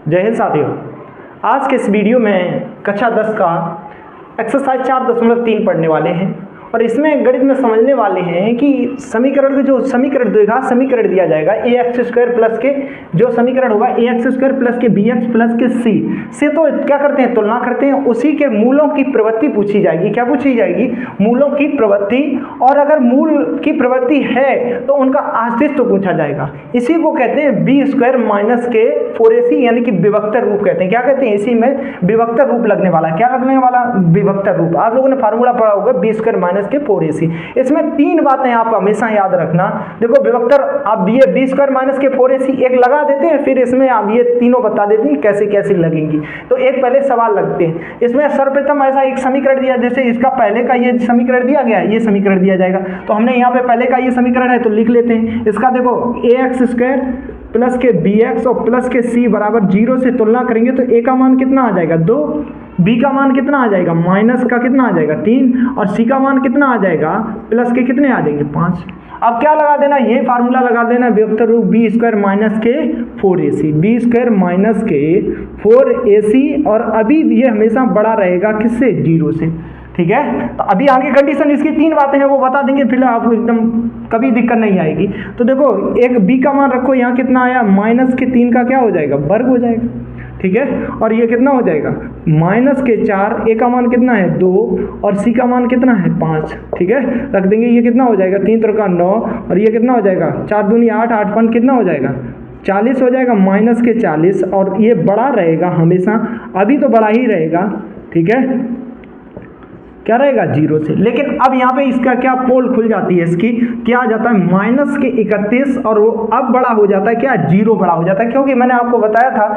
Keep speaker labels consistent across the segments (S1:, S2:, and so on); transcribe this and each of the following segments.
S1: जय हिंद साथियों। आज के इस वीडियो में कक्षा 10 का एक्सरसाइज 4.3 पढ़ने वाले हैं और इसमें गणित में समझने वाले हैं कि समीकरण के जो समीकरण द्विघात समीकरण दिया जाएगा ax² प्लस के जो समीकरण होगा ax² प्लस के bx प्लस के c से तो क्या करते हैं, तुलना करते हैं। उसी के मूलों की प्रवृत्ति पूछी जाएगी। क्या पूछी जाएगी? मूलों की प्रवृत्ति। और अगर मूल की प्रवृत्ति है तो उनका अस्तित्व पूछा जाएगा। इसी को कहते हैं b² माइनस के 4ac यानी कि विभक्तर रूप कहते हैं। क्या कहते हैं? इसी में विभक्तर रूप लगने वाला। क्या लगने वाला? विभक्तर रूप। आप लोगों ने फार्मूला पढ़ा होगा b² माइनस के 4ac। इसमें तीन बातें आप हमेशा याद रखना। देखो विभक्तर, आप ये b² माइनस के 4ac एक लगा देते हैं, फिर इसमें आप ये तीनों बता देते हैं कैसे कैसे लगेंगी। तो एक पहले सवाल लगते हैं। इसमें सर्वप्रथम ऐसा एक समीकरण दिया, जैसे इसका पहले का ये समीकरण दिया गया है, ये समीकरण दिया जाएगा। तो हमने यहाँ पे पहले का ये समीकरण है तो लिख लेते हैं। इसका देखो ax² प्लस के bx और प्लस के c बराबर 0 से तुलना करेंगे तो a का मान कितना आ जाएगा? 2। b का मान कितना आ जाएगा? माइनस का कितना आ जाएगा? 3। और c का मान कितना आ जाएगा? प्लस के कितने आ जाएंगे? 5। अब क्या लगा देना? ये फार्मूला लगा देना, विभक्तर रूप b² माइनस के 4ac, b² माइनस के 4ac। और अभी ये हमेशा बड़ा रहेगा किससे? 0 से। ठीक है। तो अभी आगे कंडीशन इसकी तीन बातें हैं वो बता देंगे, फिर आपको एकदम कभी दिक्कत नहीं आएगी। तो देखो एक b का मान रखो, यहाँ कितना आया? माइनस के 3 का क्या हो जाएगा? वर्ग हो जाएगा। ठीक है। और ये कितना हो जाएगा? माइनस के 4, a का मान कितना है? 2 और c का मान कितना है? 5। ठीक है, रख देंगे। ये कितना हो जाएगा? 3 3 9 और ये कितना हो जाएगा? 4 दूनी 8, 8 5 कितना हो जाएगा? 40 हो जाएगा। माइनस के 40 और ये बड़ा रहेगा हमेशा, अभी तो बड़ा ही रहेगा। ठीक है, क्या रहेगा? 0 से। लेकिन अब यहाँ पे इसका क्या पोल खुल जाती है, इसकी क्या आ जाता है? माइनस के 31 और वो अब बड़ा हो जाता है क्या? 0 बड़ा हो जाता है। क्योंकि मैंने आपको बताया था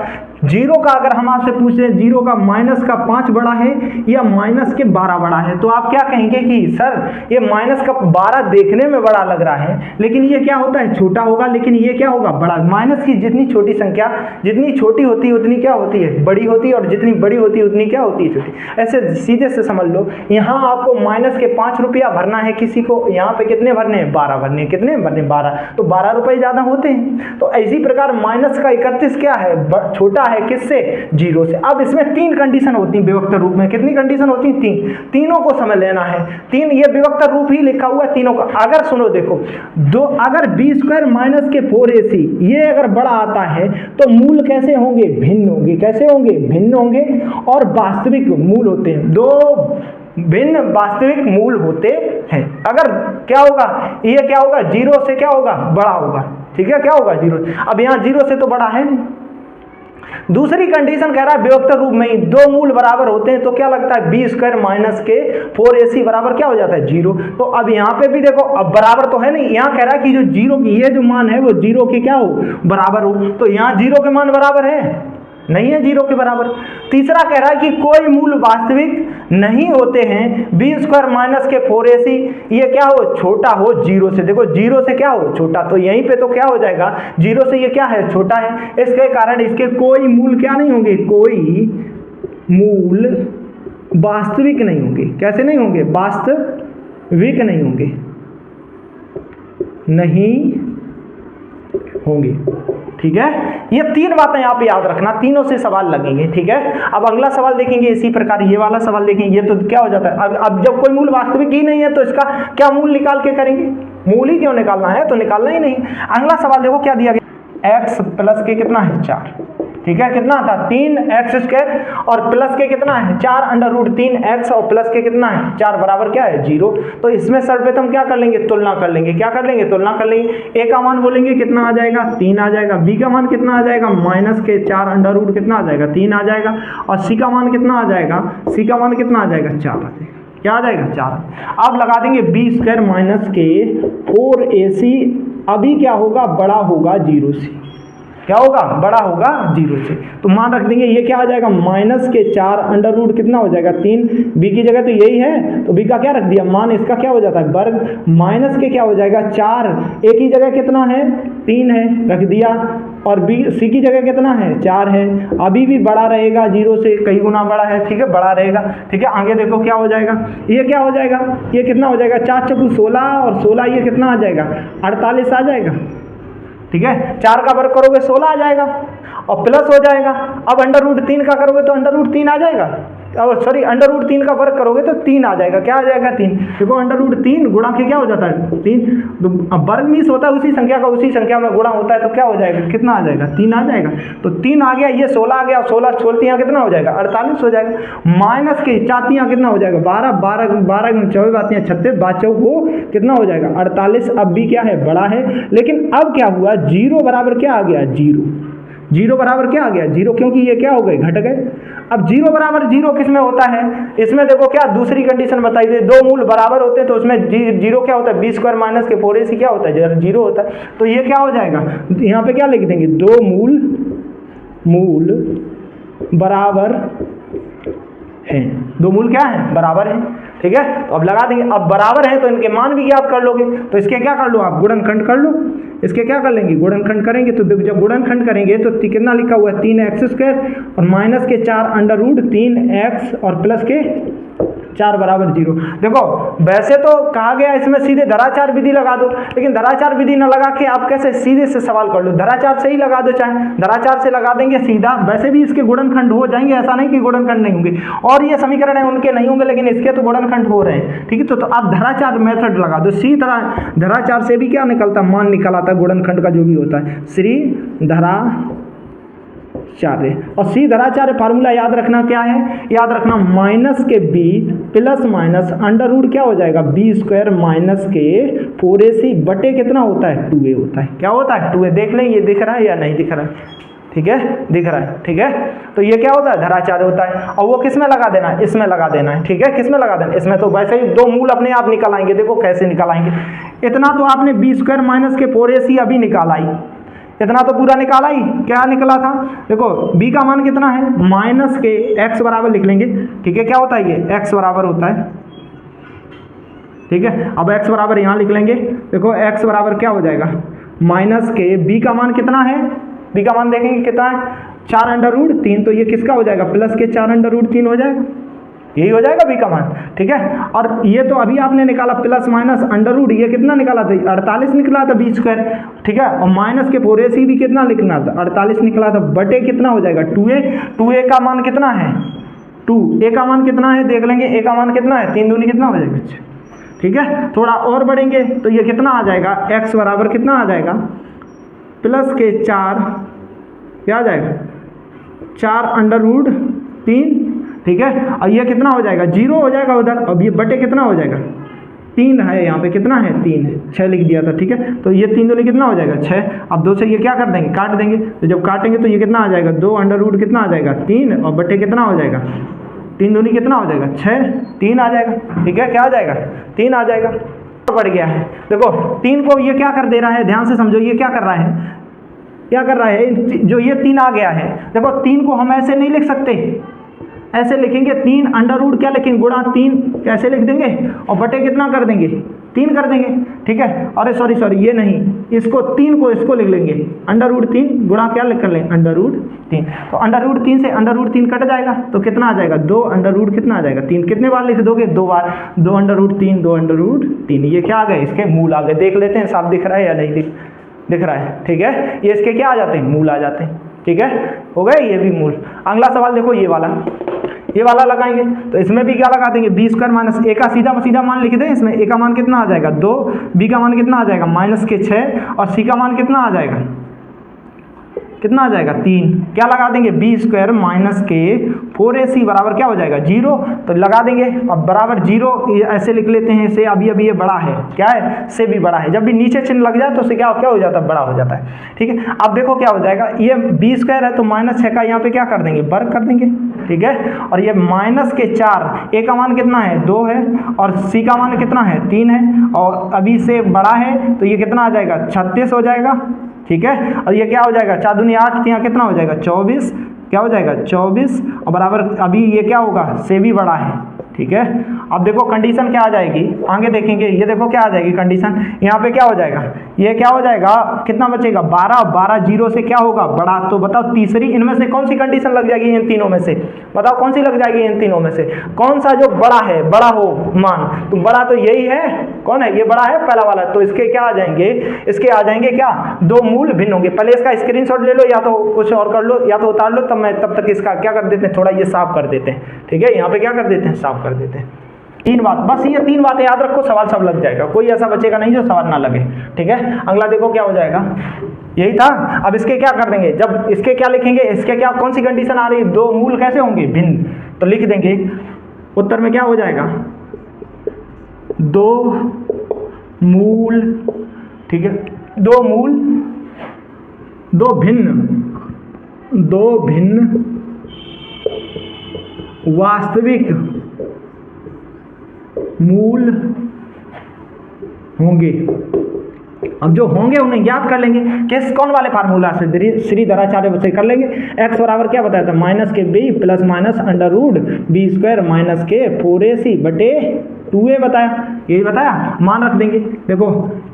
S1: 0 का अगर हम आपसे पूछे 0 का माइनस का 5 बड़ा है या माइनस के 12 बड़ा है, तो आप क्या कहेंगे कि सर ये माइनस का 12 देखने में बड़ा लग रहा है, लेकिन ये क्या होता है? छोटा होगा। लेकिन ये क्या होगा? बड़ा। माइनस की जितनी छोटी संख्या जितनी छोटी होती है उतनी क्या होती है? बड़ी होती है। और जितनी बड़ी होती है उतनी क्या होती है? छोटी। ऐसे सीधे से समझ लो, यहाँ आपको माइनस के 5 रुपया भरना है किसी को, यहाँ पे कितने भरने हैं? 12 भरने। कितने भरने? 12। तो 12 रुपए ज्यादा होते हैं। तो इसी प्रकार माइनस का 31 क्या है? छोटा है किससे? 0 से। अब इसमें तीन कंडीशन होती है विभक्तर रूप में। कितनी कंडीशन होती है? 3। तीनों को समझ लेना है। 3 ये विभक्तर रूप ही लिखा हुआ है तीनों का। अगर सुनो देखो, अगर b² माइनस के 4ac ये अगर बड़ा आता है तो मूल कैसे होंगे? भिन्न होंगे। कैसे होंगे? भिन्न होंगे। और वास्तविक मूल होते हैं, दो भिन्न वास्तविक मूल होते हैं। अगर क्या होगा? ये क्या होगा? 0 से क्या होगा? बड़ा होगा। ठीक है, क्या होगा? 0। अब यहाँ 0 से तो बड़ा है नहीं। दूसरी कंडीशन कह रहा है विभक्तर रूप में ही दो मूल बराबर होते हैं तो क्या लगता है? b² माइनस के 4ac बराबर क्या हो जाता है? 0। तो अब यहाँ पे भी देखो, अब बराबर तो है नहीं, यहाँ कह रहा है कि जो 0 की ये जो मान है वो 0 के क्या हो? बराबर हो। तो यहाँ 0 के मान बराबर है नहीं है? 0 के बराबर। तीसरा कह रहा है कि कोई मूल वास्तविक नहीं होते हैं। b² माइनस के 4ac ये क्या हो? छोटा हो 0 से। देखो 0 से क्या हो? छोटा। तो यहीं पे तो क्या हो जाएगा? 0 से ये क्या है? छोटा है। इसके कारण इसके कोई मूल क्या नहीं होंगे? कोई मूल वास्तविक नहीं होंगे। कैसे नहीं होंगे? वास्तविक नहीं होंगे। नहीं होंगे। ठीक है, ये तीन बातें आप याद रखना, तीनों से सवाल लगेंगे। ठीक है, अब अगला सवाल देखेंगे इसी प्रकार, ये वाला सवाल देखेंगे। ये तो क्या हो जाता है? अब जब कोई मूल वास्तविक ही नहीं है तो इसका क्या मूल निकाल के करेंगे? मूल ही क्यों निकालना है? तो निकालना ही नहीं। अगला सवाल देखो क्या दिया गया? x प्लस के कितना है? 4। ठीक है, कितना था? 3x² और प्लस के कितना है? 4 √3x और प्लस के कितना है? 4 बराबर क्या है? 0। तो इसमें सर्वप्रथम क्या कर लेंगे? तुलना कर लेंगे। क्या कर लेंगे? तुलना कर लेंगे। a का मान बोलेंगे कितना आ जाएगा? 3 आ जाएगा। b का मान कितना आ जाएगा? माइनस के 4 √ कितना आ जाएगा? 3 आ जाएगा। और c का मान कितना आ जाएगा? c का मान कितना आ जाएगा? 4 आ जाएगा। क्या आ जाएगा? 4। अब लगा देंगे b² माइनस के 4ac। अभी क्या होगा? बड़ा होगा 0 से। क्या होगा? बड़ा होगा 0 से। तो मान रख देंगे ये क्या आ जाएगा? माइनस के 4 √ कितना हो जाएगा? 3। b की जगह तो यही है तो b का क्या रख दिया? मान इसका क्या हो जाता है? वर्ग। माइनस के क्या हो जाएगा? 4। a की जगह कितना है? 3 है, रख दिया। और c की जगह कितना है? 4 है। अभी भी बड़ा रहेगा 0 से, कई गुना बड़ा है। ठीक है, बड़ा रहेगा। ठीक है, आगे देखो क्या हो जाएगा? ये क्या हो जाएगा? ये कितना हो जाएगा? 4 × 16 और 16 ये कितना आ जाएगा? 48 आ जाएगा। ठीक है, 4 का वर्ग करोगे 16 आ जाएगा। और प्लस हो जाएगा। अब अंडर रूट 3 का करोगे तो अंडर रूट 3 आ जाएगा, और सॉरी अंडर रूट 3 का वर्ग करोगे तो 3 आ जाएगा। क्या आ जाएगा? 3। देखो अंडर रूट 3 गुणा के क्या हो जाता है? 3। तो वर्ग मीन्स होता है उसी संख्या का उसी संख्या में गुणा होता है, तो क्या हो जाएगा? कितना आ जाएगा? 3 आ जाएगा। तो 3 आ गया, ये 16 आ गया, 16 छोड़ती यहाँ कितना हो जाएगा? 48 हो जाएगा। माइनस के चाती यहाँ कितना हो जाएगा? 12 12 12 24 बात 36 बाचों को कितना हो जाएगा? 48। अब भी क्या है? बड़ा है। लेकिन अब क्या हुआ? 0 बराबर क्या आ गया? 0 बराबर क्या आ गया? 0, क्योंकि ये क्या हो गए? घट गए। अब 0 बराबर 0 किस में होता है? इसमें देखो क्या दूसरी कंडीशन बताई थी, दो मूल बराबर होते हैं तो उसमें 0 क्या होता है? b स्क्वायर माइनस के 4ac क्या होता है? 0 होता है। तो ये क्या हो जाएगा? यहाँ पे क्या लिख देंगे? दो मूल बराबर हैं। दो मूल क्या है? बराबर हैं। ठीक है, तो अब लगा देंगे। अब बराबर है तो इनके मान भी ज्ञात कर लोगे, तो इसके क्या कर लो आप? गुणनखंड कर लो। इसके क्या कर लेंगे? गुणनखंड करेंगे। तो जब गुणनखंड करेंगे तो कितना लिखा हुआ है? 3x² और माइनस के 4 अंडर रूट 3x और प्लस के 4 बराबर 0। देखो वैसे तो कहा गया इसमें सीधे धराचार विधि लगा दो, लेकिन धराचार विधि न लगा के आप कैसे सीधे से सवाल कर लो, धराचार से ही लगा दो, चाहे धराचार से लगा देंगे सीधा, वैसे भी इसके गुणनखंड हो जाएंगे, ऐसा नहीं कि गुणनखंड नहीं होंगे। और ये समीकरण है उनके नहीं होंगे, लेकिन इसके तो गुणनखंड हो रहे हैं। ठीक है, तो आप धराचार मेथड लगा दो। सी तरह धराचार से भी क्या निकलता? मान निकल आता गुणनखंड का जो भी होता है, श्री धराचार्य। और सी धराचार्य फार्मूला याद रखना क्या है? याद रखना माइनस के b plus minus under root क्या हो जाएगा? b स्क्वायर माइनस के 4ac बटे कितना होता है? 2a होता है। क्या होता है? 2a। देख लें ये दिख रहा है या नहीं दिख रहा है? ठीक है, दिख रहा है। ठीक है, तो ये क्या होता है? धराचार्य होता है। और वो किस में लगा देना है? इसमें लगा देना है। ठीक है, किस में लगा देना? इसमें। तो वैसे ही दो मूल अपने आप निकल आएंगे। देखो कैसे निकल आएंगे। इतना तो आपने b स्क्वायर माइनस के 4ac अभी निकाला ही, इतना तो पूरा निकाला ही। क्या निकला था? देखो b का मान कितना है? माइनस के x बराबर लिख लेंगे। ठीक है, क्या होता है? ये x बराबर होता है। ठीक है, अब x बराबर यहाँ लिख लेंगे। देखो x बराबर क्या हो जाएगा? माइनस के b का मान कितना है? b का मान देखेंगे कितना है? 4 अंडर रूट 3। तो ये किसका हो जाएगा? प्लस के 4 अंडर रूट 3 हो जाएगा। यही हो जाएगा b का मान। ठीक है, और ये तो अभी आपने निकाला प्लस माइनस अंडर रूट, ये कितना निकाला था? 48 निकला था b स्क्वायर। ठीक है, और माइनस के 4ac भी कितना लिखना था? 48 निकला था। बटे कितना हो जाएगा? 2a। 2a का मान कितना है? 2a का मान कितना है? देख लेंगे। a का मान कितना है? 3 दूनी कितना हो जाएगा? ठीक है, थोड़ा और बढ़ेंगे तो ये कितना आ जाएगा? x बराबर कितना आ जाएगा? प्लस के 4 क्या आ जाएगा? 4 अंडर रूट 3। ठीक है, और ये कितना हो जाएगा? 0 हो जाएगा उधर। अब ये बटे कितना हो जाएगा? 3 है यहाँ पे, कितना है? 3 है। 6 लिख दिया था। ठीक है, तो ये 3 दूनी कितना हो जाएगा? 6। अब 2 से ये क्या कर देंगे? काट देंगे। तो जब काटेंगे तो ये कितना आ जाएगा? 2 अंडर रूट कितना आ जाएगा? 3 और बटे कितना हो जाएगा? 3 दूनी कितना हो जाएगा? 6। 3 आ जाएगा। ठीक है, क्या आ जाएगा? 3 आ जाएगा। बढ़ गया है। देखो 3 को ये क्या कर दे रहा है? ध्यान से समझो, ये क्या कर रहा है? क्या कर रहा है? जो ये 3 आ गया है, देखो 3 को हम ऐसे नहीं लिख सकते, ऐसे लिखेंगे 3 अंडर रूट क्या लिखेंगे? गुणा 3 कैसे लिख देंगे? और बटे कितना कर देंगे? 3 कर देंगे। ठीक है, अरे सॉरी ये नहीं, इसको 3 को इसको लिख लेंगे अंडर रूट 3 गुणा क्या लिख कर लेंगे? Under root 3। तो अंडर रूट 3 से अंडर रूट 3 कट जाएगा तो कितना आ जाएगा? 2 अंडर रूट कितना आ जाएगा? 3। कितने बार लिख दोगे? 2 बार। 2 अंडर रूट 3 2 अंडर रूट 3। ये क्या आ गए? इसके मूल आ गए। देख लेते हैं साफ दिख रहा है या नहीं दिख रहा है। ठीक है, ये इसके क्या आ जाते हैं? मूल आ जाते हैं। ठीक है, हो गए ये भी मूल। अगला सवाल देखो, ये वाला लगाएंगे तो इसमें भी क्या लगा देंगे? b स्क्वायर माइनस a का सीधा मान लिख दें। इसमें a का मान कितना आ जाएगा? 2। b का मान कितना आ जाएगा? माइनस के 6 और c का मान कितना आ जाएगा? कितना आ जाएगा? 3। क्या लगा देंगे? b स्क्वायर माइनस के 4ac बराबर क्या हो जाएगा? 0। तो लगा देंगे। अब बराबर 0 ऐसे लिख लेते हैं इसे। अभी ये बड़ा है, क्या है? से भी बड़ा है। जब भी नीचे चिन्ह लग जाए तो उसे क्या हो जाता है? बड़ा हो जाता है। ठीक है, अब देखो क्या हो जाएगा? ये b स्क्वायर है तो माइनस 6 का यहाँ पे क्या कर देंगे? वर्ग कर देंगे। ठीक है, और ये माइनस के 4, a का मान कितना है? 2 है और c का मान कितना है? 3 है और अभी से बड़ा है तो ये कितना आ जाएगा? 36 हो जाएगा। ठीक है, और ये क्या हो जाएगा? 4 दूनी 8, यहाँ कितना हो जाएगा? 24। क्या हो जाएगा? 24 और बराबर अभी ये क्या होगा? से भी बड़ा है। ठीक है, अब देखो कंडीशन क्या आ जाएगी? आगे देखेंगे। ये देखो क्या आ जाएगी कंडीशन? यहाँ पे क्या हो जाएगा? ये क्या हो जाएगा, कितना बचेगा 12, 12 जीरो से क्या होगा बड़ा, तो बताओ तीसरी इनमें से कौन सी कंडीशन लग जाएगी इन तीनों में से, बताओ कौन सी लग जाएगी इन तीनों में से, कौन सा जो बड़ा है, बड़ा हो मान, तो बड़ा तो यही है, कौन है ये बड़ा है पहला वाला, तो इसके क्या आ जाएंगे, इसके आ जाएंगे क्या, दो मूल भिन्न होंगे। पहले इसका स्क्रीनशॉट ले लो या तो कुछ और कर लो या तो उतार लो, तब तक इसका क्या कर देते हैं, थोड़ा ये साफ कर देते हैं, ठीक है, यहाँ पे क्या कर देते हैं, साफ कर देते हैं। तीन बात, बस ये तीन बातें याद रखो, सवाल सब लग जाएगा, कोई ऐसा बचेगा नहीं जो सवाल ना लगे, ठीक है। अगला देखो क्या हो जाएगा, यही था। अब इसके क्या कर देंगे, जब इसके क्या लिखेंगे, इसके क्या कौन सी कंडीशन आ रही है, दो मूल कैसे होंगे भिन्न, तो लिख देंगे उत्तर में क्या हो जाएगा, दो मूल, ठीक है, दो मूल, दो भिन्न वास्तविक मूल होंगे। अब जो होंगे उन्हें याद कर लेंगे, किस कौन वाले फार्मूला से, श्रीधराचार्य से कर लेंगे। x बराबर क्या बताया था, माइनस के B plus minus under root B square minus के 4ac बटे 2a बताया, यही बताया, मान रख देंगे। देखो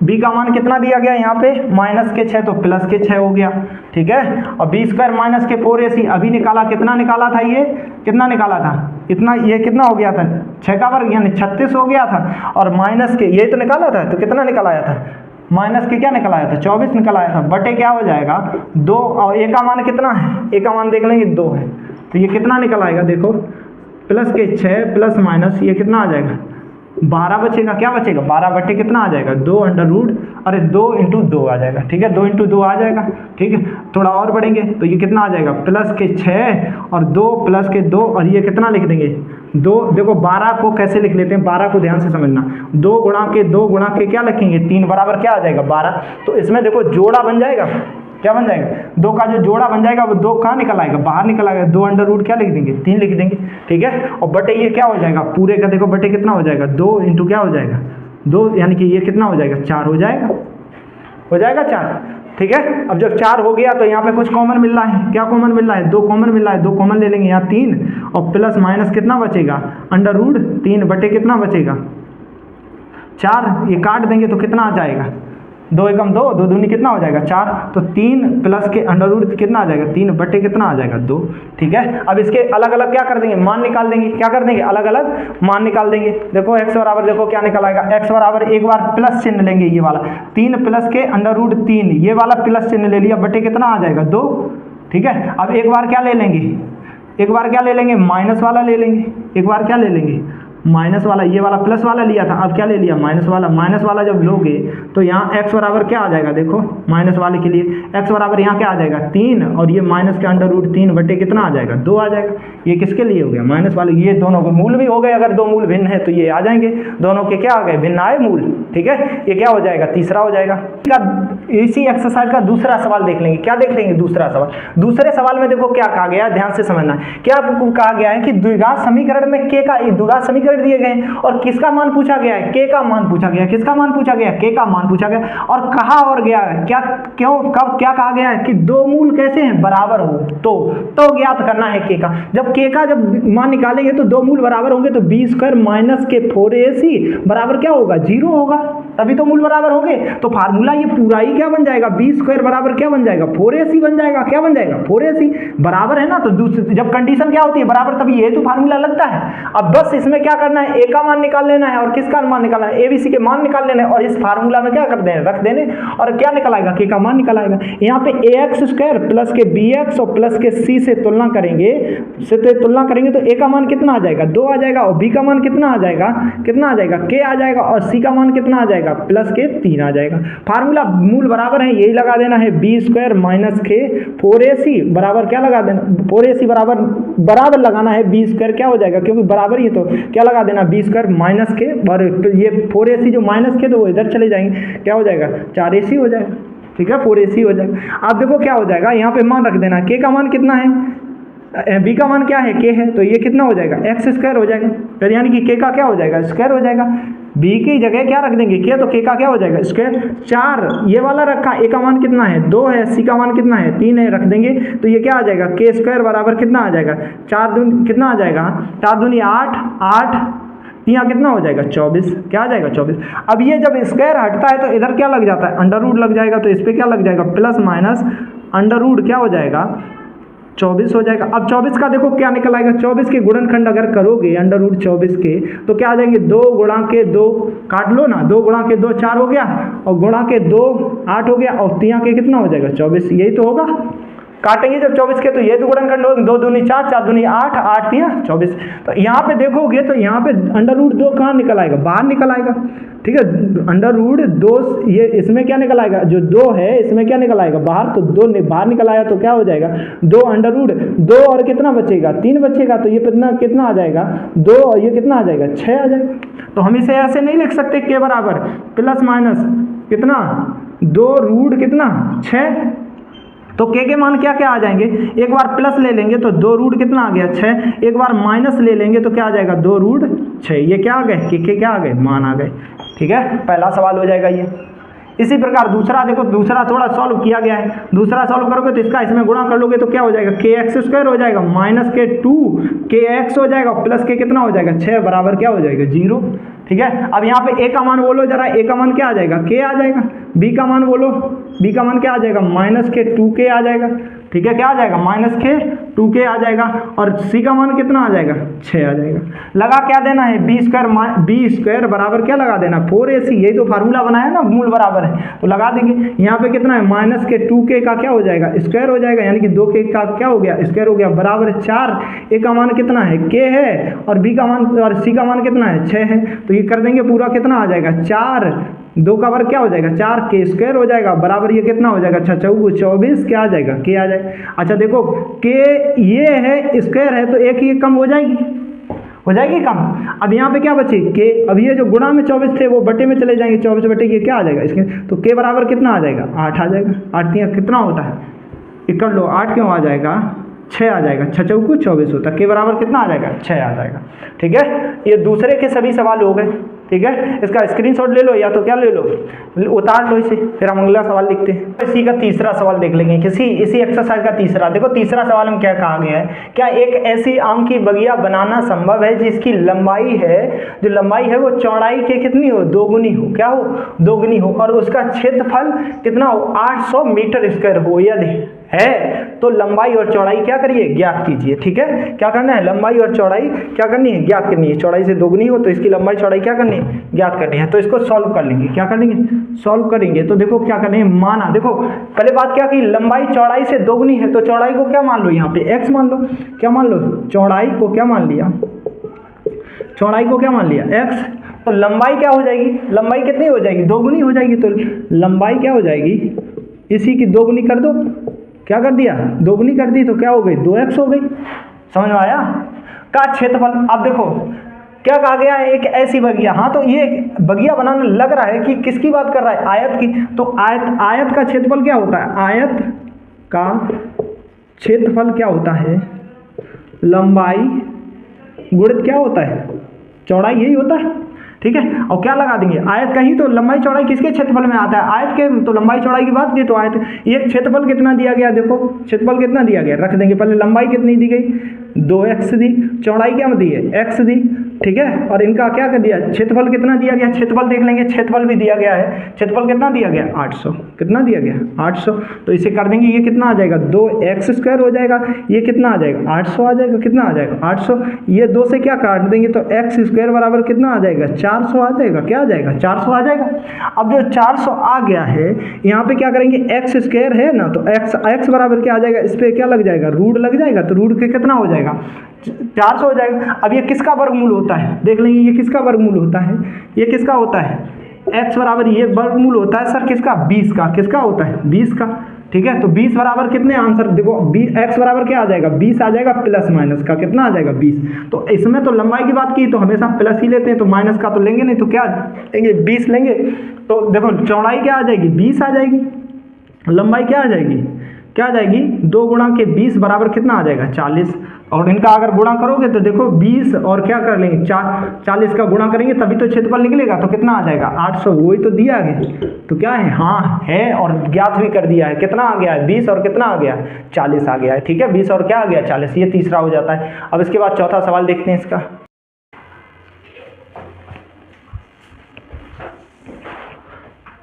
S1: b का मान कितना दिया गया यहाँ पे, माइनस के 6 तो प्लस के 6 हो गया, ठीक है, और बी स्क्वायर माइनस के 4ac अभी निकाला, कितना निकाला था, ये कितना निकाला था, इतना, ये कितना हो गया था 6 का वर्ग यानी 36 हो गया था, और माइनस के ये तो निकाला था, तो कितना निकल आया था, माइनस के क्या निकल आया था 24 निकल आया था, बटे क्या हो जाएगा 2, और ए का मान कितना है, ए का मान देख लेंगे 2 है, तो ये कितना निकल आएगा, देखो प्लस के 6 प्लस माइनस ये कितना आ जाएगा 12 बचेगा, क्या बचेगा 12 बटे कितना आ जाएगा 2 अंडर रूट, अरे 2 इंटू 2 आ जाएगा, ठीक है, 2 इंटू 2 आ जाएगा, ठीक है। थोड़ा और बढ़ेंगे तो ये कितना आ जाएगा, प्लस के 6 और 2 प्लस के 2, और ये कितना लिख देंगे 2, देखो 12 को कैसे लिख लेते हैं, 12 को ध्यान से समझना, 2 गुणा के क्या लिखेंगे 3 बराबर क्या आ जाएगा 12, तो इसमें देखो जोड़ा बन जाएगा, क्या बन जाएगा, 2 का जो जोड़ा बन जाएगा वो 2 कहाँ निकल आएगा, बाहर निकल आएगा, 2 अंडर रूट क्या लिख देंगे 3 लिख देंगे, ठीक है, और बटे ये क्या हो जाएगा पूरे का, देखो बटे कितना हो जाएगा 2 इंटू क्या हो जाएगा 2, यानी कि ये कितना हो जाएगा 4 हो जाएगा, 4, ठीक है। अब जब 4 हो गया तो यहाँ पे कुछ कॉमन मिल रहा है, क्या कॉमन मिल रहा है, 2 कॉमन मिल रहा है, 2 कॉमन ले लेंगे, यहाँ 3 और प्लस माइनस कितना बचेगा अंडर रूट 3 बटे कितना बचेगा 4, ये काट देंगे तो कितना आ जाएगा 2 एकम 2, 2 दूनी कितना हो जाएगा 4, तो 3 प्लस के अंडर रूट कितना आ जाएगा 3 बटे कितना आ जाएगा 2, ठीक है। अब इसके अलग अलग क्या कर देंगे, मान निकाल देंगे, क्या कर देंगे अलग अलग मान निकाल देंगे। देखो x बराबर देखो क्या निकल आएगा, x बराबर एक बार प्लस चिन्ह लेंगे, ये वाला 3 प्लस के अंडर रूट 3, ये वाला प्लस चिन्ह ले लिया, बटे कितना आ जाएगा 2, ठीक है। अब एक बार क्या ले लेंगे, एक बार क्या ले लेंगे माइनस वाला ले लेंगे, एक बार क्या ले लेंगे माइनस वाला, ये वाला प्लस वाला लिया था, अब क्या ले लिया माइनस वाला, माइनस वाला जब लोगे तो यहाँ x बराबर क्या आ जाएगा, देखो माइनस वाले के लिए x बराबर यहाँ क्या आ जाएगा 3, और ये माइनस के अंडर रूट 3 बटे कितना आ जाएगा 2 आ जाएगा, ये किसके लिए हो गया माइनस वाले, ये दोनों के मूल भी हो गए, अगर 2 मूल भिन्न है तो ये आ जाएंगे, दोनों के क्या आ गए भिन्न आए मूल, ठीक है, ये क्या हो जाएगा तीसरा हो जाएगा। इसी एक्सरसाइज का दूसरा सवाल देख लेंगे, क्या देख लेंगे दूसरा सवाल, दूसरे सवाल में देखो क्या कहा गया, ध्यान से समझना, क्या आपको कहा गया है कि द्विघात समीकरण में के का द्विघात समीकरण दिए गए और किसका मान पूछा गया है, के का मान पूछा गया, किसका मान पूछा गया, के का मान पूछा गया, और कहा और गया है क्या, क्यों कब क्या कहा गया है कि 2 मूल कैसे हैं बराबर हो, तो ज्ञात करना है के का, जब के का जब मान निकालेंगे तो 2 मूल बराबर होंगे, तो बी स्क्वायर माइनस के 4ac बराबर क्या होगा 0 होगा, तभी तो मूल बराबर होंगे, तो फार्मूला ये पूरा ही क्या बन जाएगा, बी स्क्वायर बराबर क्या बन जाएगा 4ac बन जाएगा, क्या बन जाएगा 4ac बराबर है ना, तो जब कंडीशन क्या होती है बराबर तभी ये तो फार्मूला लगता है। अब बस इसमें क्या करना है, ए का मान निकाल लेना है और किसका मान निकालना है, एबीसी के मान निकाल लेना है, और इस फार्मूला में क्या कर देना रख देने, और क्या निकल आएगा के का मान निकल आएगा। यहाँ पे ax स्क्वायर प्लस के bx और प्लस के c से तुलना करेंगे, तो a का मान कितना आ जाएगा 2 आ जाएगा, और b का मान कितना आ जाएगा k आ जाएगा, और c का मान कितना आ जाएगा प्लस के 3 आ जाएगा। फार्मूला मूल बराबर है, यही लगा देना है, बी स्क्वायर माइनस के 4ac बराबर क्या लगा देना, 4ac बराबर लगाना है, बी स्क्वायर क्या हो जाएगा क्योंकि बराबर ही, तो क्या लगा देना बी स्क्वायर माइनस के, और ये 4ac जो माइनस के तो वो इधर चले जाएंगे, क्या हो जाएगा 4ac हो जाएगा, ठीक है 4ac हो जाएगा। आप देखो क्या हो जाएगा, यहाँ पे मान रख देना, के का मान कितना है, बी का मान क्या है के है, तो ये कितना हो जाएगा एक्स स्क्वायर हो जाएगा, फिर यानी कि के का क्या हो जाएगा स्क्वायर हो जाएगा, बी की जगह क्या रख देंगे के, तो के का क्या हो जाएगा स्क्वायर, 4 ये वाला रखा, ए का मान कितना है 2 है, सी का मान कितना है 3 है, रख देंगे तो ये क्या आ जाएगा के स्क्वायर बराबर कितना आ जाएगा 4 दूनी कितना आ जाएगा 4 दूनी 8, 8 यहाँ कितना हो जाएगा 24, क्या आ जाएगा 24। अब ये जब स्क्वायर हटता है तो इधर क्या लग जाता है, अंडर रूट लग जाएगा, तो इस पर क्या लग जाएगा प्लस माइनस अंडर रूट क्या हो जाएगा 24 हो जाएगा। अब 24 का देखो क्या निकल आएगा, 24 के गुणनखंड अगर करोगे अंडर रूट 24 के तो क्या आ जाएंगे 2 गुणा के 2 काट लो ना, 2 गुणा के 2 4 हो गया, और गुणा के 2 8 हो गया, और 3 के कितना हो जाएगा 24, यही तो होगा। काटेंगे जब 24 के तो ये तो गुणनखंड होगा, 2 दूनी 4, 4 दूनी 8, 8 3 24। तो यहाँ पे देखोगे तो यहाँ पे अंडर रूट 2 कहाँ निकल आएगा, बाहर निकल आएगा, ठीक है। अंडर रूट 2 ये इसमें क्या निकल आएगा, जो 2 है इसमें क्या निकल आएगा बाहर, तो 2 बाहर निकल आया तो क्या हो जाएगा 2 अंडर रूट 2 और कितना बचेगा 3 बचेगा, तो ये कितना आ जाएगा 2 और ये कितना आ जाएगा 6 आ जाएगा। तो हम इसे ऐसे नहीं लिख सकते के बराबर प्लस माइनस कितना 2 रूट कितना 6, तो के मान क्या क्या आ जाएंगे, एक बार प्लस ले लेंगे तो 2 रूट कितना आ गया 6, एक बार माइनस ले लेंगे तो क्या आ जाएगा 2 रूट 6, ये क्या आ गए के क्या आ गए मान आ गए, ठीक है। पहला सवाल हो जाएगा ये। इसी प्रकार दूसरा देखो, दूसरा थोड़ा सॉल्व किया गया है, दूसरा सॉल्व करोगे तो इसका इसमें गुणा कर लोगे तो क्या हो जाएगा के एक्स स्क्वायर हो जाएगा माइनस के 2 के एक्स हो जाएगा प्लस के कितना हो जाएगा 6 बराबर क्या हो जाएगा 0, ठीक है। अब यहाँ पे ए का मान बोलो जरा, ए का मान क्या आ जाएगा के आ जाएगा, बी का मान बोलो, बी का मान क्या आ जाएगा माइनस के 2 के आ जाएगा, ठीक है, क्या आ जाएगा माइनस के 2 के आ जाएगा, और सी का मान कितना आ जाएगा 6 आ जाएगा। लगा क्या देना है बी स्क्वायर बराबर क्या लगा देना 4ac, यही तो फार्मूला बनाया ना, मूल बराबर है तो लगा देंगे। यहाँ पे कितना है माइनस के 2k का क्या हो जाएगा स्क्वायर हो जाएगा, यानी कि 2k का क्या हो गया स्क्वायर हो गया बराबर 4, ए का मान कितना है k है, और बी का मान और सी का मान कितना है 6 है, तो ये कर देंगे पूरा कितना आ जाएगा 4, 2 का वर्ग क्या हो जाएगा 4 के स्क्वायर हो जाएगा बराबर ये कितना हो जाएगा 6 चौगु 24 क्या आ जाएगा के आ जाएगा। अच्छा देखो के ये है स्क्वायर है तो एक ये कम हो जाएगी कम। अब यहाँ पे क्या बचे के, अब ये जो गुणा में 24 थे वो बटे में चले जाएंगे, 24 बटे ये क्या आ जाएगा इसके, तो के बराबर कितना आ जाएगा 8 आ जाएगा, 8 3 कितना होता है इक्वल लो 8 क्यों आ जाएगा 6 आ जाएगा, 6 चौको 24 होता है, के बराबर कितना आ जाएगा 6 आ जाएगा, ठीक है। ये दूसरे के सभी सवाल हो गए, ठीक है। इसका स्क्रीनशॉट ले लो या तो क्या ले लो उतार लो इसे, फिर हम अगला सवाल लिखते हैं। इसी का तीसरा सवाल देख लेंगे, इसी एक्सरसाइज का तीसरा। देखो तीसरा सवाल में क्या कहा गया है, क्या एक ऐसी आम की बगिया बनाना संभव है जिसकी लंबाई है, जो लंबाई है वो चौड़ाई के कितनी हो दोगुनी हो, क्या हो दोगुनी हो, और उसका क्षेत्रफल कितना हो 800 मीटर स्क्वायर हो, यदि है तो लंबाई और चौड़ाई क्या करिए ज्ञात कीजिए, ठीक है। क्या करना है लंबाई और चौड़ाई क्या करनी है ज्ञात करनी है, चौड़ाई से दोगुनी हो तो इसकी लंबाई चौड़ाई क्या करनी है ज्ञात करनी है। तो इसको सॉल्व कर लेंगे, क्या कर लेंगे सॉल्व करेंगे। तो देखो क्या करने माना, देखो पहले बात क्या की लंबाई चौड़ाई से दोगुनी है तो चौड़ाई को क्या मान लो यहाँ पे x मान लो, क्या मान लो चौड़ाई को क्या मान लिया, चौड़ाई को क्या मान लिया x, तो लंबाई क्या हो जाएगी, लंबाई कितनी हो जाएगी दोगुनी हो जाएगी, तो लंबाई क्या हो जाएगी इसी की दोगुनी कर दो, क्या कर दिया दोगुनी कर दी तो क्या हो गई 2x हो गई, समझ में आया। का क्षेत्रफल, अब देखो क्या कहा गया है एक ऐसी बगिया, हाँ तो ये बगिया बनाने लग रहा है कि किसकी बात कर रहा है आयत की, तो आयत का क्षेत्रफल क्या होता है, आयत का क्षेत्रफल क्या होता है लंबाई गुणित क्या होता है चौड़ाई, यही होता है, ठीक है। और क्या लगा देंगे आयत का ही तो लंबाई चौड़ाई किसके क्षेत्रफल में आता है आयत के, तो लंबाई चौड़ाई की बात की तो आयत, ये क्षेत्रफल कितना दिया गया, देखो क्षेत्रफल कितना दिया गया रख देंगे, पहले लंबाई कितनी दी गई 2x दी, चौड़ाई क्या दी है x दी, ठीक है। और इनका क्या कर दिया क्षेत्रफल कितना दिया गया, क्षेत्रफल देख लेंगे, क्षेत्रफल भी दिया गया है, क्षेत्रफल कितना दिया गया 800, कितना दिया गया 800, तो इसे कर देंगे ये कितना आ जाएगा 2x स्क्वायर हो जाएगा, ये कितना आ जाएगा 800 आ जाएगा, कितना आ जाएगा 800, ये 2 से क्या काट देंगे तो x स्क्वायर बराबर कितना आ जाएगा 400 आ जाएगा, क्या आ जाएगा 400 आ जाएगा। अब जो 400 आ गया है यहाँ पे क्या करेंगे x स्क्वायर है ना, तो x बराबर क्या आ जाएगा, इस पर क्या लग जाएगा रूट लग जाएगा, तो रूट के कितना हो जाएगा 400 हो जाएगा। अब ये किसका वर्गमूल होता है देख लेंगे, ये किसका वर्गमूल होता है, ये किसका होता है x बराबर ये वर्गमूल होता है सर किसका 20 का, किसका होता है 20 का, ठीक है। तो 20 बराबर कितने आंसर देखो x बराबर क्या आ जाएगा 20 आ जाएगा, प्लस माइनस का कितना आ जाएगा 20, तो इसमें तो लंबाई की बात की तो हमेशा प्लस ही लेते हैं, तो माइनस का तो लेंगे नहीं, तो क्या लेंगे 20 लेंगे, तो देखो चौड़ाई क्या आ जाएगी 20 आ जाएगी, लंबाई क्या आ जाएगी 2 गुणा के 20 बराबर कितना आ जाएगा 40, और इनका अगर गुणा करोगे तो देखो 20 और क्या कर लेंगे 40 का गुणा करेंगे तभी तो क्षेत्रफल निकलेगा, तो कितना आ जाएगा 800, वही तो दिया है, तो क्या है हाँ है और ज्ञात भी कर दिया है, कितना आ गया है 20 और कितना आ गया 40 आ गया है, ठीक है 20 और क्या आ गया 40, ये तीसरा हो जाता है। अब इसके बाद चौथा सवाल देखते हैं इसका।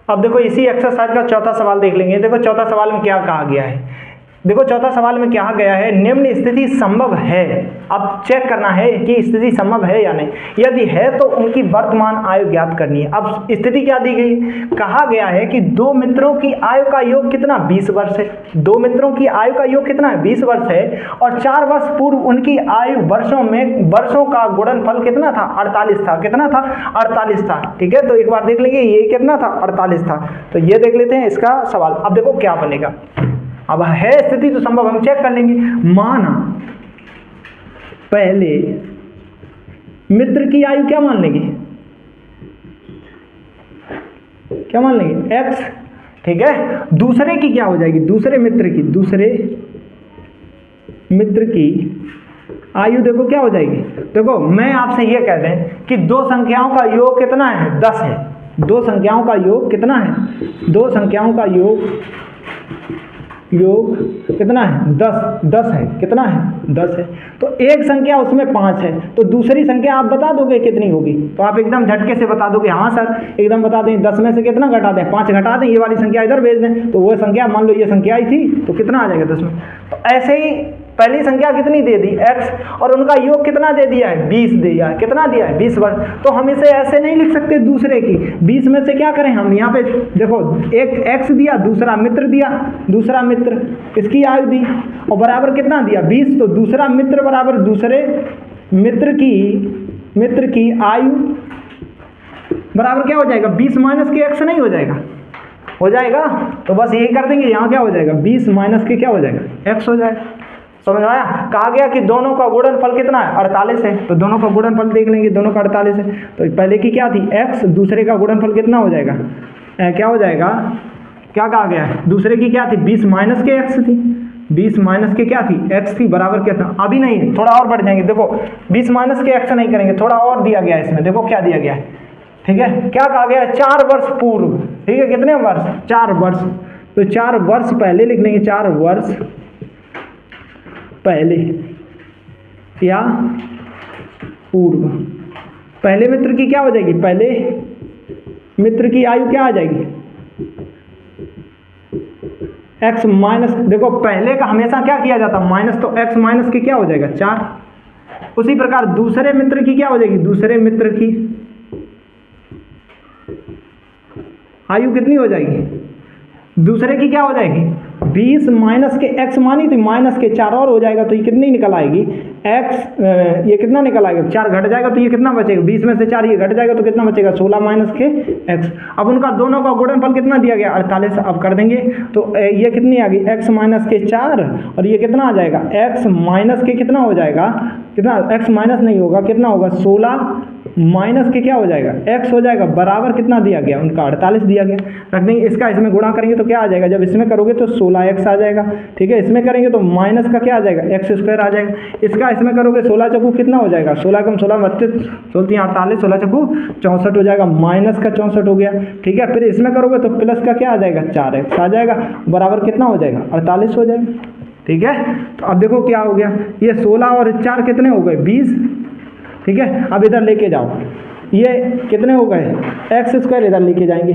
S1: अब देखो इसी एक्सरसाइज का चौथा सवाल देख लेंगे। देखो चौथा सवाल में क्या कहा गया है। देखो चौथा सवाल में क्या गया है, निम्न स्थिति संभव है। अब चेक करना है कि स्थिति संभव है या नहीं। यदि है तो उनकी वर्तमान आयु ज्ञात करनी है। अब स्थिति क्या दी गई, कहा गया है कि दो मित्रों की आयु का योग कितना 20 वर्ष है। दो मित्रों की आयु का योग कितना है 20 वर्ष है और 4 वर्ष पूर्व उनकी आयु वर्षों का गुणनफल कितना था 48 था। कितना था 48 था। ठीक है, तो एक बार देख लेंगे ये कितना था 48 था। तो ये देख लेते हैं इसका सवाल। अब देखो क्या बनेगा। अब है स्थिति तो संभव, हम चेक कर लेंगे। माना पहले मित्र की आयु क्या मान लेंगे, क्या मान लेंगे x। ठीक है, दूसरे की क्या हो जाएगी, दूसरे मित्र की आयु देखो क्या हो जाएगी। देखो मैं आपसे ये कह दें कि दो संख्याओं का योग कितना है 10 है। दो संख्याओं का योग कितना है, दो संख्याओं का योग कितना है 10 है। कितना है 10 है। तो एक संख्या उसमें 5 है, तो दूसरी संख्या आप बता दोगे कितनी होगी। तो आप एकदम झटके से बता दोगे, हाँ सर एकदम बता दें। 10 में से कितना घटा दें, 5 घटा दें, ये वाली संख्या इधर भेज दें। तो वो संख्या मान लो ये संख्या आई थी तो कितना आ जाएगा 10 में। तो ऐसे ही पहली संख्या कितनी दे दी x और उनका योग कितना दे दिया है 20 दिया है। कितना दिया है 20 वर्ष। तो हम इसे ऐसे नहीं लिख सकते दूसरे की 20 में से क्या करें हम, यहाँ पे देखो एक x दिया, दूसरा मित्र दिया, दूसरा मित्र इसकी आयु दी और बराबर कितना दिया 20। तो दूसरा मित्र बराबर दूसरे मित्र की आयु बराबर क्या हो जाएगा 20 माइनस के x नहीं हो जाएगा, हो जाएगा। तो बस यही कर देंगे, यहाँ क्या हो जाएगा 20 माइनस के क्या हो जाएगा x हो जाएगा। समझ में आया। कहा गया कि दोनों का गुणनफल कितना है 48 है। तो दोनों का गुणनफल देख लेंगे, दोनों का 48 है। तो पहले की क्या थी x, दूसरे का गुणनफल कितना हो जाएगा क्या हो जाएगा, क्या कहा गया है, दूसरे की क्या थी 20 माइनस के x थी। 20 माइनस के क्या थी x थी, बराबर क्या था, अभी नहीं है, थोड़ा और बढ़ जाएंगे। देखो 20 माइनस के x नहीं करेंगे, थोड़ा और दिया गया है इसमें। देखो क्या दिया गया है, ठीक है, क्या कहा गया है 4 वर्ष पूर्व। ठीक है, कितने वर्ष 4 वर्ष। तो 4 वर्ष पहले लिख लेंगे, 4 वर्ष पहले या पूर्व। पहले मित्र की क्या हो जाएगी, पहले मित्र की आयु क्या आ जाएगी x माइनस, देखो पहले का हमेशा क्या किया जाता माइनस, तो x माइनस के क्या हो जाएगा 4। उसी प्रकार दूसरे मित्र की क्या हो जाएगी, दूसरे मित्र की आयु कितनी हो जाएगी, दूसरे की क्या हो जाएगी 20 माइनस के x मानी थी, माइनस के 4 और हो जाएगा। तो ये कितनी निकल आएगी x, ये कितना निकल आएगा 4 घट जाएगा तो ये कितना बचेगा 20 में से 4 ये घट जाएगा तो कितना बचेगा 16 माइनस के x। अब उनका दोनों का गुणनफल कितना दिया गया 48। अब कर देंगे तो ये कितनी आ गई x माइनस के 4 और ये कितना आ जाएगा x माइनस के कितना हो जाएगा, कितना x माइनस नहीं होगा, कितना होगा 16 माइनस के क्या हो जाएगा x हो जाएगा, बराबर कितना दिया गया उनका 48 दिया गया। रख देंगे, इसका इसमें गुणा करेंगे तो क्या आ जाएगा, जब इसमें करोगे तो 16x आ जाएगा। ठीक है, इसमें करेंगे तो माइनस का क्या आ जाएगा x² आ जाएगा। इसका इसमें करोगे 16 चौकू कितना हो जाएगा, 16 कम 16 32, 16 16 चौकू 64 हो जाएगा, माइनस का 64 हो गया। ठीक है, फिर इसमें करोगे तो प्लस का क्या आ जाएगा 4x आ जाएगा, बराबर कितना हो जाएगा 48 हो जाएगा। ठीक है, तो अब देखो क्या हो गया, ये 16 और 4 कितने हो गए 20। ठीक है, अब इधर लेके जाओ, ये कितने हो गए x² इधर लेके जाएंगे,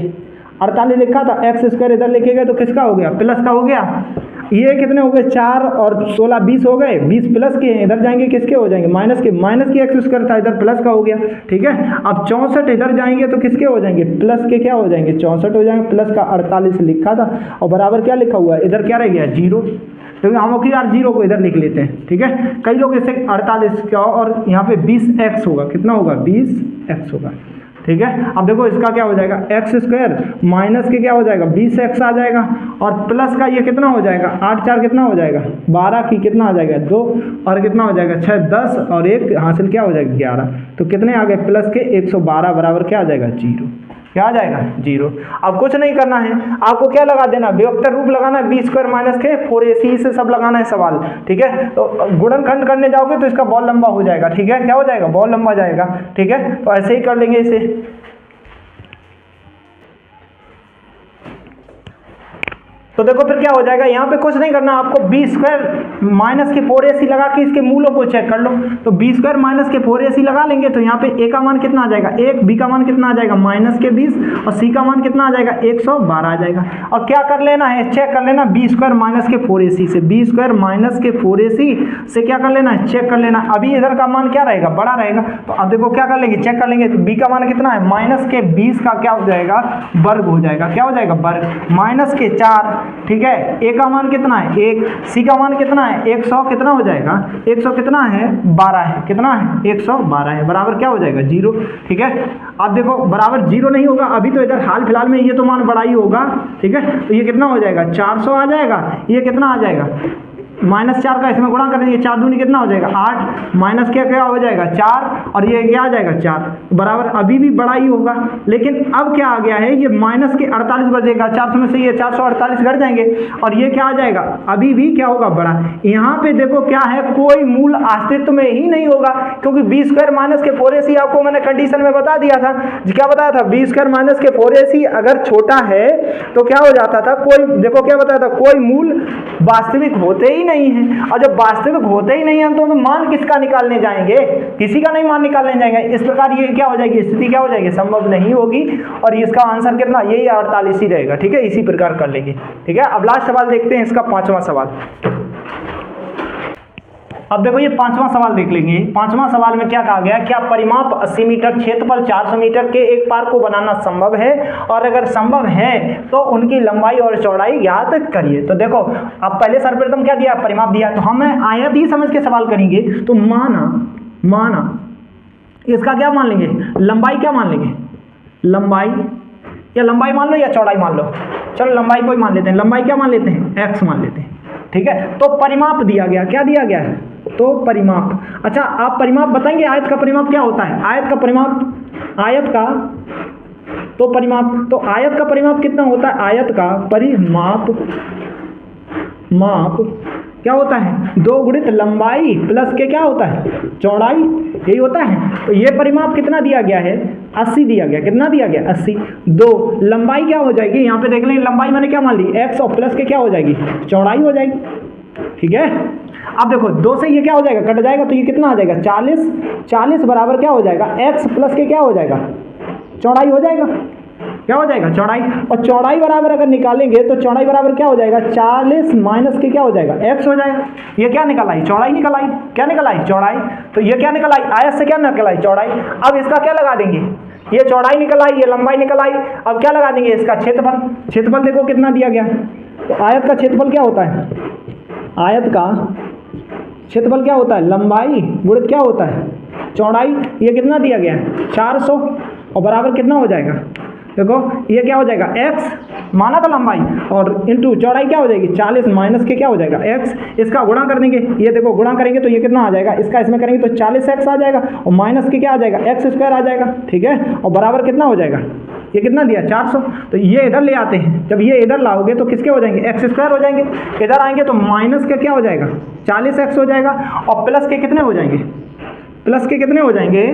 S1: 48 लिखा था x² इधर लेके गए तो किसका हो गया प्लस का हो गया। ये कितने हो गए 4 और 16 20 हो गए, 20 प्लस के इधर जाएंगे किसके हो जाएंगे माइनस के, माइनस की x² था इधर प्लस का हो गया। ठीक है, अब 64 इधर जाएंगे तो किसके हो जाएंगे प्लस के क्या हो जाएंगे 64 हो जाएंगे, प्लस का 48 लिखा था और बराबर क्या लिखा हुआ है इधर क्या रह गया 0। क्योंकि हम यार 0 को इधर लिख लेते हैं। ठीक है, कई लोग इसे 48 का और यहाँ पे 20x होगा, कितना होगा 20x होगा। ठीक है, अब देखो इसका क्या हो जाएगा x² माइनस के क्या हो जाएगा 20x आ जाएगा और प्लस का ये कितना हो जाएगा 8 4 कितना हो जाएगा 12 की कितना आ जाएगा 2 और कितना हो जाएगा 6 10 और 1 हासिल क्या हो जाएगा 11। तो कितने आ गए प्लस के 112 बराबर क्या आ जाएगा 0। क्या आ जाएगा 0। अब कुछ नहीं करना है, आपको क्या लगा देना व्युत्तर रूप लगाना है b² माइनस के 4ac से सब लगाना है सवाल। ठीक है, तो गुणनखंड करने जाओगे तो इसका बॉल लंबा हो जाएगा। ठीक है, क्या हो जाएगा बॉल लंबा जाएगा। ठीक है, तो ऐसे ही कर लेंगे इसे। तो देखो फिर क्या हो जाएगा, यहाँ पे कुछ नहीं करना आपको, बी स्क्वायर माइनस के 4ac लगा के इसके मूलों को चेक कर लो। तो बी स्क्वायर माइनस के 4ac लगा लेंगे तो यहाँ पे a का मान कितना आ जाएगा 1, b का मान कितना आ जाएगा -20 और c का मान कितना आ जाएगा 112 आ जाएगा। और क्या कर लेना है, चेक कर लेना बी स्क्वायर माइनस के 4ac से, बी स्क्वायर माइनस के 4ac से क्या कर लेना है, चेक कर लेना। अभी इधर का मान क्या रहेगा, बड़ा रहेगा। तो अब देखो क्या कर लेंगे, चेक कर लेंगे। तो b का मान कितना है -20 का क्या हो जाएगा, वर्ग हो जाएगा। क्या हो जाएगा, वर्ग -4, ठीक है। a का मान कितना है 1, c का मान कितना है 100, कितना हो जाएगा 100 कितना है 12 है, कितना है 112 है, बराबर क्या हो जाएगा 0, ठीक है। अब देखो बराबर 0 नहीं होगा, अभी तो इधर हाल फिलहाल में ये तो मान बड़ा ही होगा, ठीक है। तो ये कितना हो जाएगा 400 आ जाएगा, ये कितना आ जाएगा -4 का इसमें गुणा कर देंगे, 4 दूनी कितना हो जाएगा 8, माइनस क्या हो जाएगा 4 और ये क्या आ जाएगा 4, बराबर अभी भी बड़ा ही होगा। लेकिन अब क्या आ गया है, ये माइनस के 48 बचेगा, 400 में से ये 448 घट जाएंगे और ये क्या आ जाएगा, अभी भी क्या होगा बड़ा। यहाँ पे देखो क्या है, कोई मूल अस्तित्व में ही नहीं होगा, क्योंकि बी स्क्वायर माइनस के 4ac आपको मैंने कंडीशन में बता दिया था। क्या बताया था, बी स्क्वायर माइनस के 4ac अगर छोटा है तो क्या हो जाता था, कोई देखो क्या बताया था, कोई मूल वास्तविक होते ही नहीं है। और जब वास्तविक होते ही नहीं है तो मान किसका निकालने जाएंगे, किसी का नहीं मान निकालने जाएंगे। इस प्रकार ये क्या हो जाएगी, स्थिति क्या हो जाएगी, संभव नहीं होगी। और इसका आंसर कितना, यही 48 ही रहेगा, ठीक है। इसी प्रकार कर लेंगे, ठीक है। अब लास्ट सवाल देखते हैं, इसका 5वां सवाल। अब देखो ये 5वां सवाल देख लेंगे। 5वां सवाल में क्या कहा गया, क्या परिमाप 80 मीटर, क्षेत्रफल 400 मीटर के एक पार्क को बनाना संभव है, और अगर संभव है तो उनकी लंबाई और चौड़ाई ज्ञात करिए। तो देखो अब पहले सर्वप्रथम क्या दिया, परिमाप दिया, तो हम आयत ही समझ के सवाल करेंगे। तो माना इसका क्या मान लेंगे, लंबाई क्या मान लेंगे, लंबाई या लंबाई मान लो या चौड़ाई मान लो, चलो लंबाई को ही मान लेते हैं। लंबाई क्या मान लेते हैं, x मान लेते हैं, ठीक है। तो परिमाप दिया गया, क्या दिया गया है, तो परिमाप। अच्छा आप परिमाप बताएंगे, आयत का परिमाप क्या होता है, आयत का परिमाप, आयत का तो परिमाप, तो आयत का परिमाप कितना होता है, आयत का परिमाप क्या होता है, 2 गुणित लंबाई प्लस के क्या होता है, चौड़ाई, यही होता है। तो ये परिमाप कितना दिया गया है, 80 दिया गया, कितना दिया गया 80। 2 लंबाई क्या हो जाएगी, यहाँ पे देख लें, लंबाई मैंने क्या मान ली x और प्लस के क्या हो जाएगी, चौड़ाई हो जाएगी, ठीक है। अब देखो 2 से ये क्या हो जाएगा, कट जाएगा, तो ये कितना आ जाएगा 40 बराबर क्या हो जाएगा x प्लस के क्या हो जाएगा, चौड़ाई हो जाएगा, क्या हो जाएगा चौड़ाई। और चौड़ाई बराबर अगर निकालेंगे तो चौड़ाई बराबर क्या हो जाएगा, 40 माइनस के क्या हो जाएगा x हो जाएगा। ये क्या निकल आई, चौड़ाई निकल आई, क्या निकल आई, चौड़ाई। तो ये क्या निकल आई, आयत से क्या निकल आई, चौड़ाई। अब इसका क्या लगा देंगे, ये चौड़ाई निकल आई, ये लंबाई निकल आई। अब क्या लगा देंगे, इसका क्षेत्रफल। क्षेत्रफल देखो कितना दिया गया, तो आयत का क्षेत्रफल क्या होता है, आयत का क्षेत्रफल क्या होता है, लंबाई गुणित क्या होता है, चौड़ाई। ये कितना दिया गया है 400 और बराबर कितना हो जाएगा, देखो ये क्या हो जाएगा x माना था लंबाई और इंटू चौड़ाई क्या हो जाएगी 40 माइनस के क्या हो जाएगा x। इसका गुणा कर देंगे, ये देखो गुणा करेंगे तो ये कितना आ जाएगा, इसका इसमें करेंगे तो 40x आ जाएगा और माइनस के क्या आ जाएगा x स्क्वायर आ जाएगा, ठीक है। और बराबर कितना हो जाएगा, ये कितना दिया 400। तो ये इधर ले आते हैं, जब ये इधर लाओगे तो किसके हो जाएंगे, x स्क्वायर हो जाएंगे। इधर आएंगे तो माइनस के क्या हो जाएगा 40x हो जाएगा और प्लस के कितने हो जाएंगे, प्लस के कितने हो जाएंगे,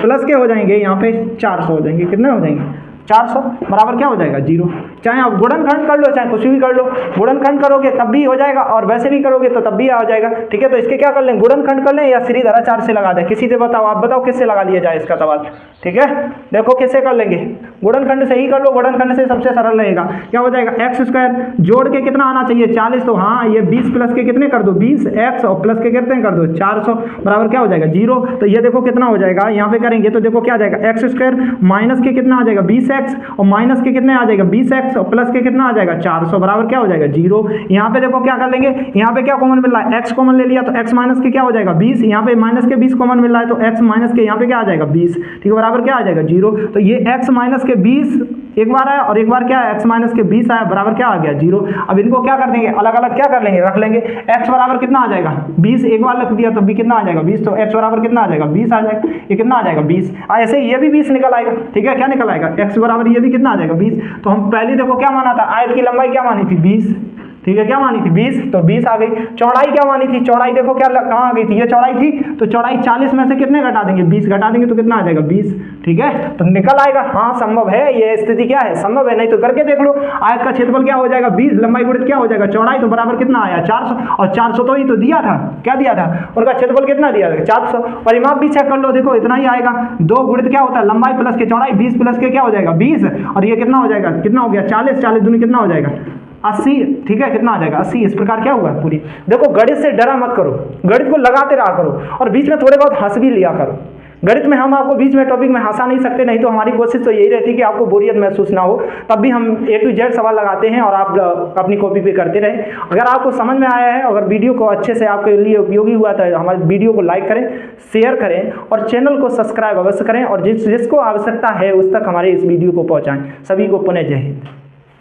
S1: प्लस के हो जाएंगे यहाँ पे 400 हो जाएंगे, कितने हो जाएंगे 400 बराबर क्या हो जाएगा 0। चाहे आप गुणनखंड कर लो चाहे कुछ भी कर लो, गुणनखंड करोगे तब भी हो जाएगा और वैसे भी करोगे तो तब भी आ जाएगा, ठीक है। तो इसके क्या कर लें, गुणनखंड कर लें या श्रीधरा 4 से लगा दें, किसी से बताओ, आप बताओ किससे लगा लिया जाए इसका सवाल, ठीक है। देखो किससे कर लेंगे, गुणनखंड से ही कर लो, गुणनखंड से सबसे सरल रहेगा। क्या हो जाएगा x स्क्वायर जोड़ के कितना आना चाहिए 40, तो हाँ ये 20 प्लस के कितने कर दो 20x और प्लस के कितने कर दो 400 बराबर क्या हो जाएगा 0। तो ये देखो कितना हो जाएगा, यहाँ पे करेंगे तो देखो क्या आ जाएगा x स्क्वायर माइनस के कितना आ जाएगा 20x और माइनस के कितने आ जाएगा 20x और प्लस के कितना आ जाएगा 400 बराबर क्या हो जाएगा 0। यहाँ पे देखो क्या कर लेंगे, यहाँ पे क्या कॉमन मिल रहा है x कॉमन ले लिया तो x माइनस के क्या हो जाएगा 20, यहाँ पे माइनस के 20 कॉमन मिल रहा है तो x माइनस के यहाँ पे क्या आ जाएगा 20, ठीक है, बराबर क्या आ जाएगा 0। तो ये x माइनस के 20 एक बार आया और एक बार क्या है x माइनस के 20 आया बराबर क्या आ गया 0। अब इनको क्या कर देंगे, अलग अलग क्या कर लेंगे, रख लेंगे। x बराबर कितना आ जाएगा 20, एक बार लिख दिया तो भी कितना आ जाएगा 20, तो x बराबर कितना आ जाएगा 20 आ जाएगा, ये कितना आ जाएगा 20। ऐसे ये भी 20 निकल आएगा, ठीक है, क्या निकल आएगा x बराबर ये भी कितना आ जाएगा 20। तो हम पहले देखो क्या माना था, आयत की लंबाई क्या मानी थी 20, ठीक है, क्या मानी थी 20, तो 20 आ गई। चौड़ाई क्या मानी थी, चौड़ाई देखो क्या कहाँ आ गई थी, ये चौड़ाई थी, तो चौड़ाई 40 में से कितने घटा देंगे, 20 घटा देंगे तो कितना आ जाएगा 20। ठीक है, तो निकल आएगा। हाँ संभव है, ये स्थिति क्या है, संभव है, नहीं तो करके देख लो। आयत का क्षेत्रफल क्या हो जाएगा 20, लंबाई गुणित क्या हो जाएगा चौड़ाई, तो बराबर कितना आया 400, और 400 तो ही तो दिया था, क्या दिया था, उनका क्षेत्रफल कितना दिया था 400। परिमाप भी चेक कर लो, देखो इतना ही आएगा। 2 गुणित क्या होता है लंबाई प्लस के चौड़ाई, 20 प्लस के क्या हो जाएगा 20, और ये कितना हो जाएगा, कितना हो गया 40, 40 दूनी कितना हो जाएगा 80। ठीक है, कितना आ जाएगा 80। इस प्रकार क्या हुआ पूरी। देखो गणित से डरा मत करो, गणित को लगाते रहा करो, और बीच में थोड़े बहुत हंस भी लिया करो। गणित में हम आपको बीच में टॉपिक में हंसा नहीं सकते, नहीं तो हमारी कोशिश तो यही रहती है कि आपको बोरियत महसूस ना हो, तब भी हम A to Z सवाल लगाते हैं और आप अपनी कॉपी पे करते रहें। अगर आपको समझ में आया है, अगर वीडियो को अच्छे से आपके लिए उपयोगी हुआ तो हमारे वीडियो को लाइक करें, शेयर करें और चैनल को सब्सक्राइब अवश्य करें, और जिसको आवश्यकता है उस तक हमारे इस वीडियो को पहुँचाएँ। सभी को पुनः जय हिंद।